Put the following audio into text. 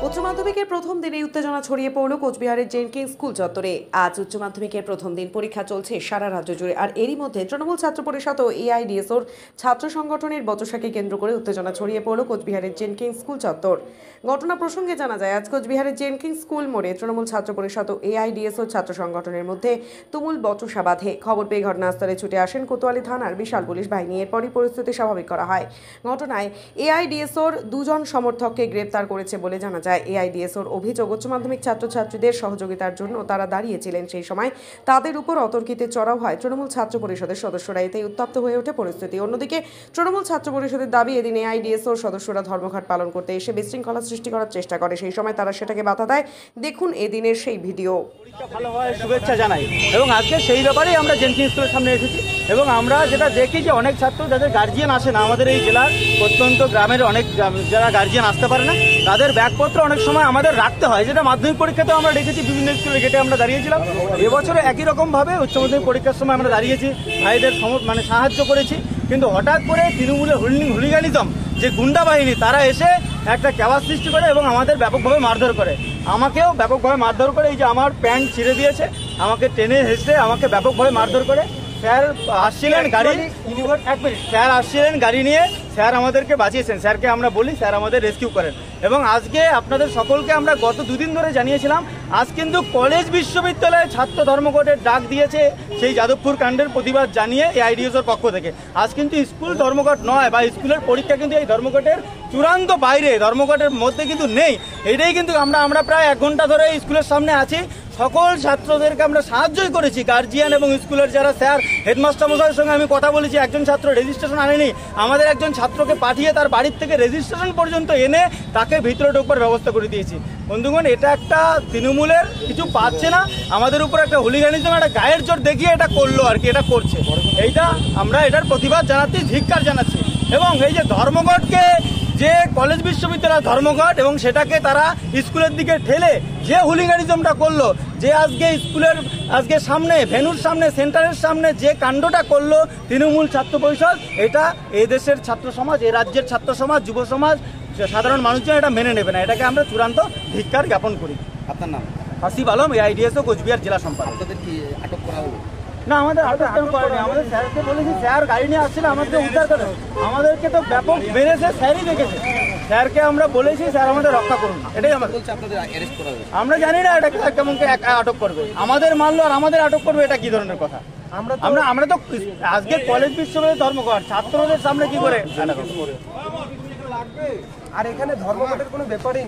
উচ্চ মাধ্যমিকের প্রথম দিনে উত্তেজনা ছড়িয়ে পড়ল কোচবিহারের জেনকিন্স স্কুল চত্বরে। আজ উচ্চ মাধ্যমিকের প্রথম দিন, পরীক্ষা চলছে সারা রাজ্য জুড়ে। আর এরই মধ্যে তৃণমূল ছাত্র পরিষদ ও এআইডিএসওর ছাত্র সংগঠনের বচসাকে কেন্দ্র করে উত্তেজনা ছড়িয়ে পড়ল কোচবিহারের জেনকিন্স স্কুল চত্বর। ঘটনা প্রসঙ্গে জানা যায়, আজ কোচবিহারের জেনকিন্স স্কুল মোড়ে তৃণমূল ছাত্র পরিষদ ও এআইডিএসওর ছাত্র সংগঠনের মধ্যে তুমুল বচসা বাধে। খবর পেয়ে ঘটনাস্থলে ছুটে আসেন কোতোয়ালি থানার বিশাল পুলিশ বাহিনী। এরপরই পরিস্থিতি স্বাভাবিক করা হয়। ঘটনায় এআইডিএসওর দুজন সমর্থককে গ্রেপ্তার করেছে বলে জানা যায়। এআইডিএসওর অভিযোগ, উচ্চ মাধ্যমিক ছাত্রছাত্রীদের সহযোগিতার জন্য তারা দাঁড়িয়েছিলেন। সেই সময় তাদের উপর অতর্কিতে চড়াও হয় তৃণমূল ছাত্র পরিষদের সদস্যরা। এতেই উত্তপ্ত হয়ে ওঠে পরিস্থিতি। অন্যদিকে তৃণমূল ছাত্র পরিষদের দাবি, এদিন এআইডিএসওর সদস্যরা ধর্মঘট পালন করতে এসে বিশৃঙ্খলা সৃষ্টি করার চেষ্টা করে। সেই সময় তারা সেটাকে বাধা দেয়। দেখুন এদিনের সেই ভিডিও। ভালো হয় শুভেচ্ছা জানাই। এবং আজকে সেই ব্যাপারেই আমরা জেনকিন্স স্কুলের সামনে এসেছি। এবং আমরা যেটা দেখি যে অনেক ছাত্র যাদের গার্জিয়ান আসে না, আমাদের এই জেলার প্রত্যন্ত গ্রামের অনেক যারা গার্জিয়ান আসতে পারে না, তাদের ব্যাগপত্র অনেক সময় আমাদের রাখতে হয়, যেটা মাধ্যমিক পরীক্ষাতেও আমরা দেখেছি। বিভিন্ন স্কুলের গেটে আমরা দাঁড়িয়েছিলাম। এবছরে একই রকমভাবে উচ্চ মাধ্যমিক পরীক্ষার সময় আমরা দাঁড়িয়েছি, ভাইদের সাহায্য করেছি। কিন্তু হঠাৎ করে তৃণমূলের হুলিগানিজম যে গুন্ডা বাহিনী, তারা এসে একটা ক্যাওয়াস সৃষ্টি করে এবং আমাদের ব্যাপকভাবে মারধর করে। আমাকেও ব্যাপকভাবে মারধর করে। এই যে আমার প্যান্ট ছিঁড়ে দিয়েছে, আমাকে টেনে হেসে আমাকে ব্যাপকভাবে মারধর করে। স্যার আসছিলেন গাড়ি নিয়ে, স্যার আমাদেরকে বাঁচিয়েছেন। স্যারকে আমরা বলি, স্যার আমাদের রেস্কিউ করেন। এবং আজকে আপনাদের সকলকে আমরা গত দুদিন ধরে জানিয়েছিলাম, আজ কিন্তু কলেজ বিশ্ববিদ্যালয়ে ছাত্র ধর্মঘটের ডাক দিয়েছে সেই যাদবপুর কাণ্ডের প্রতিবাদ জানিয়ে এআইডিএসওর পক্ষ থেকে। আজ কিন্তু স্কুল ধর্মঘট নয়, বা স্কুলের পরীক্ষা কিন্তু এই ধর্মঘটের চূড়ান্ত বাইরে, ধর্মঘটের মধ্যে কিন্তু নেই। এটাই কিন্তু আমরা প্রায় 1 ঘন্টা ধরে স্কুলের সামনে আছি। সকল ছাত্রদেরকে আমরা সাহায্যই করেছি। গার্জিয়ান এবং স্কুলের যারা স্যার, হেডমাস্টার মশাইয়ের সঙ্গে আমি কথা বলেছি। একজন ছাত্র রেজিস্ট্রেশন আনেনি, আমাদের একজন ছাত্রকে পাঠিয়ে তার বাড়ির থেকে রেজিস্ট্রেশন পর্যন্ত এনে তাকে ভিতরে ঢোকবার ব্যবস্থা করে দিয়েছি। বন্ধুগণ, এটা একটা তৃণমূলের কিছু পাচ্ছে না, আমাদের উপর একটা হুলিগানিজম, একটা গায়ের জোর দেখিয়ে এটা করলো আর কি, এটা করছে। এইটা আমরা এটার প্রতিবাদ জানাচ্ছি, ধিক্কার জানাচ্ছি। এবং এই যে ধর্মঘটকে, যে কলেজ বিশ্ববিদ্যালয়ের ধর্মঘট, এবং সেটাকে তারা স্কুলের দিকে ঠেলে যে হুলিগানিজমটা করলো, যে আজকে সামনে ভেন্যুর সামনে, সেন্টারের সামনে যে কাণ্ডটা করলো তৃণমূল ছাত্র পরিষদ, এটা এই দেশের ছাত্র সমাজ, এই রাজ্যের ছাত্র সমাজ, যুব সমাজ, সাধারণ মানুষজন এটা মেনে নেবে না। এটাকে আমরা চূড়ান্ত ধিক্কার জ্ঞাপন করি। আপনার নাম? হাসিব আলম, এআইডিএসও কোচবিহার জেলা সম্পাদক। আপনাদের কি আটক করা হলো? না, আমাদের আটক করেনি। আমাদের স্যারকে বলেছি, স্যার গাড়ি নিয়ে আসছিল আমাদের উদ্ধার করে। আমাদেরকে তো ব্যাপক বেড়েছে, স্যারই দেখেছে। স্যারকে আমরা বলেছি, স্যার আমাদের রক্ষা করুন। এটাই আমাদের বলছে আপনাদের অ্যারেস্ট করা হলো। আমরা জানি না এটা কেমন আটক করবে, আমাদের মারলো আর আমাদের আটক করবে, এটা কি ধরনের কথা? আমরা তো আজকে কলেজ বিশ্ববিদ্যালয়ের ধর্মঘট, ছাত্রদের সামনে কি করে? আর এখানে ধর্মঘটের কোনো ব্যাপারই